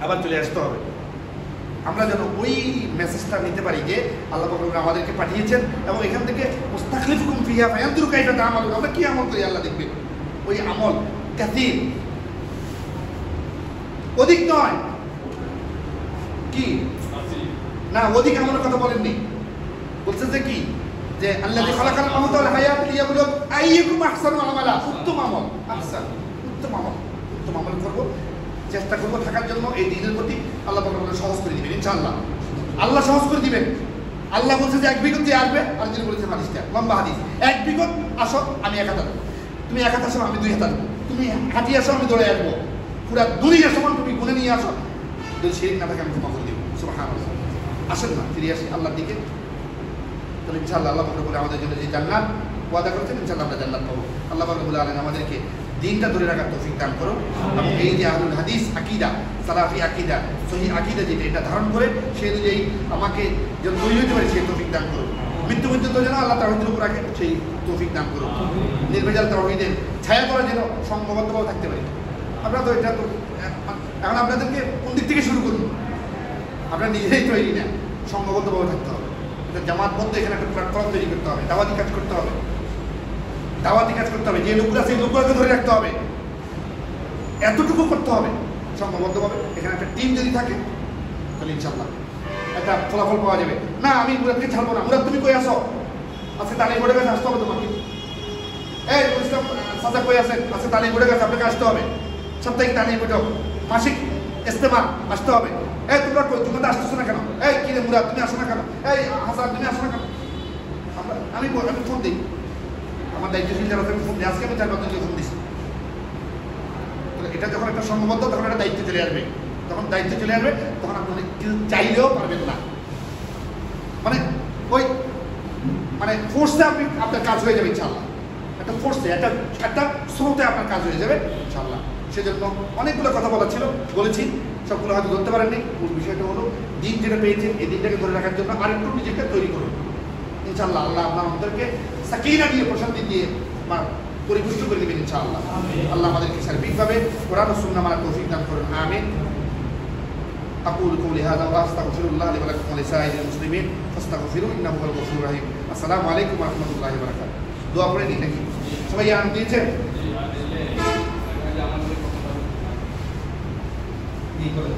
আবার চলে আসতে হবে। আমরা যেন ওই মেসেজটা নিতে পারি যে আল্লাহ পাক আমাদেরকে পাঠিয়েছেন এবং এখান থেকে মুস্তাখলিফুকুম ফিহা ফায়ানজুরু কাইফা তা'মালুন, আমরা কি আমল করি আল্লাহ দেখবেন। ওই আমল কাসীর, অধিক নয়। কি না অধিক আমলের কথা বলেননি, বলছে যে কি যে আল্লাযী খালাকাল মাউতা ওয়াল হায়াতা লিয়াবলুয়াকুম আইয়ুকুম আহসানু আমালা, উত্তম আমল, আহসান উত্তম আমল করবো, চেষ্টা করবো থাকার জন্য। এই দিনের প্রতি আল্লাহ পাক সহজ করে দিবেন ইনশাআল্লাহ, আল্লাহ সহজ করে দিবেন। আল্লাহ বলছে যে 1 বিঘত দিয়ে আসবে, আর যিনি বলেছেন হাদিসটা লম্বা হাদিস, 1 বিঘত আসো আমি 1 হাত আসবো, তুমি 1 হাত আসো আমি 2 হাত আসবো, তুমি হাঁটিয়ে আসো আমি দৌড়ে আসবো, পুরা দুনিয়ার সমান তুমি গুনে নিয়ে আসো, যদি শিরক না থাকে আমি ক্ষমা করে দিব। সুবহানাল্লাহ, আসেন না ফিরে আসি আল্লাহর দিকে, তাহলে ইনশাআল্লাহ আল্লাহ পাক বলে আমাদের জন্য যে জান্নাত ওয়াদা করেছেন, ইনশাআল্লাহ আমরা জান্নাত পাবো। আল্লাহ পাক রব্বুল আলামিন আমাদেরকে দিনটা ধরে রাখার তৌফিক দান করো এবং এই যে আহলুল হাদিস আকীদা, সালাফি আকীদা, সহিহ আকীদা যেটা এটা ধারণ করে সেই অনুযায়ী আমাকে যেন তৈরি হতে পারে সেই তৌফিক দান করো। মৃত্যু পর্যন্ত যেন আল্লাহ তাওহীদের উপর রাখে সেই তৌফিক দান করো। নির্ভেজাল তাওহীদের ছায়া করা যেন সংঘবদ্ধভাবে থাকতে পারি। আপনারা তো এটা তো এখন আপনাদেরকে কোন দিক থেকে শুরু করুন, আপনারা নিজেরাই তৈরি না, সংঘবদ্ধভাবে থাকতে হবে। এটা জামাতবদ্ধ, এখানে একটা প্ল্যাটফর্ম তৈরি করতে হবে, দাওয়াতি কাজ করতে হবে, যে লোকরা সেই লোকগুলোকে ধরে রাখতে হবে, এতটুকু করতে হবে সংঘবদ্ধভাবে। এখানে একটা টিম যদি থাকে তাহলে ইনশাআল্লাহ একটা ফলাফল পাওয়া যাবে। না আমি মুরাদকে ছাড়বো না, মুরাদ তুমি কই আসো, আজকে তাহলে বোর্ডের কাছে আসতে হবে তোমাকে, এই ইসলাম সাজা কই আছে আছে তালিম উঠে গেছে, আপনাকে আসতে হবে, সাপ্তাহিক তালিম বৈঠক, মাসিক ইস্তেমা আসতে হবে। এই তোমরা কই, তোমরা আসতেছো না কেন? এই কি রে মুরাদ তুমি আসো না কেন? এই হাসান তুমি আসো না কেন? আমি ফোন দিই, আমার দায়িত্বশীল যারা আমি ফোন দিই, আজকে আমি 4-5 জনকে ফোন দিচ্ছি। এটা যখন একটা সংঘবদ্ধ তখন একটা দায়িত্ব চলে আসবে, তখন দায়িত্ব চলে আসবে, তখন আপনি চাইলেও পারবেন না, মানে ওই মানে ফোর্সে আপনি আপনার কাজ হয়ে যাবে ইনশাআল্লাহ, একটা ফোর্সে একটা স্রোতে আপনার কাজ হয়ে যাবে ইনশাআল্লাহ। সেজন্য অনেকগুলো কথা বলার ছিল, বলেছি, সবগুলো হয়তো ধরতে পারেননি। মূল বিষয়টা হলো দিন যেটা পেয়েছেন এই দিনটাকে ধরে রাখার জন্য আরেকটু নিজেকে তৈরি করুন ইনশাআল্লাহ। আল্লাহ আপনার আমাদেরকে সাকিনা দিয়ে, প্রশান্তি দিয়ে পরিপুষ্ট করে দেবেন ইনশাআল্লাহ। আল্লাহ আমাদেরকে সার্বিকভাবে কোরআন ও সুন্নাহ মানার তৌফিক দান করুন, আমিন। أقول قولي هذا وأستغفر الله لي ولكم ولسائر المسلمين فاستغفروه إنه هو الغفور الرحيم। السلام عليكم ورحمة الله وبركاته। দোয়া করে নিন নাকি সবাই? আরাম দিয়েছেন? কি করে